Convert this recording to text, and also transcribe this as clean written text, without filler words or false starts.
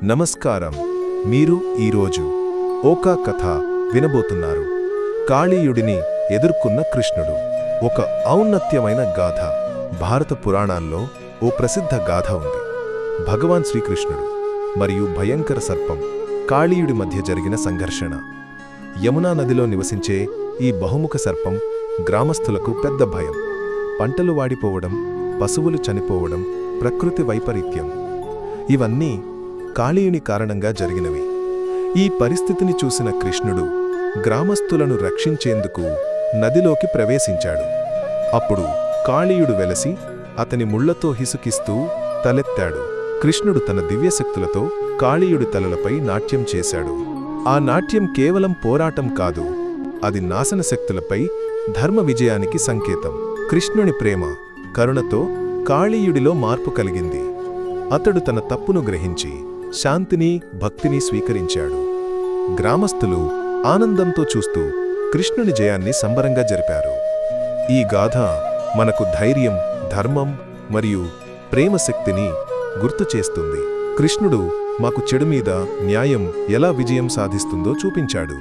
నమస్కారం. మీరు ఈరోజు ఒక కథ వినబోతున్నారు. కాళీయుడిని ఎదుర్కొన్న కృష్ణుడు. ఒక ఔన్నత్యమైన గాథ. భారత పురాణాల్లో ఓ ప్రసిద్ధ గాథ ఉంది. భగవాన్ శ్రీకృష్ణుడు మరియు భయంకర సర్పం కాళీయుడి మధ్య జరిగిన సంఘర్షణ. యమునా నదిలో నివసించే ఈ బహుముఖ సర్పం గ్రామస్థులకు పెద్ద భయం. పంటలు వాడిపోవడం, పశువులు చనిపోవడం, ప్రకృతి వైపరీత్యం ఇవన్నీ కాళీయుని కారణంగా జరిగినవి. ఈ పరిస్థితిని చూసిన కృష్ణుడు గ్రామస్థులను రక్షించేందుకు నదిలోకి ప్రవేశించాడు. అప్పుడు కాళీయుడు వెలసి అతని ముళ్లతో హిసుకిస్తూ తలెత్తాడు. కృష్ణుడు తన దివ్యశక్తులతో కాళీయుడి తలలపై నాట్యం చేశాడు. ఆ నాట్యం కేవలం పోరాటం కాదు, అది నాశనశక్తులపై ధర్మ విజయానికి సంకేతం. కృష్ణుని ప్రేమ, కరుణతో కాళీయుడిలో మార్పు కలిగింది. అతడు తన తప్పును గ్రహించి శాంతిని, భక్తిని స్వీకరించాడు. గ్రామస్థులు ఆనందంతో చూస్తూ కృష్ణుని జయాన్ని సంబరంగా జరిపారు. ఈ గాథ మనకు ధైర్యం, ధర్మం మరియు ప్రేమ శక్తిని గుర్తు చేస్తుంది. కృష్ణుడు మాకు చెడు మీద న్యాయం ఎలా విజయం సాధిస్తుందో చూపించాడు.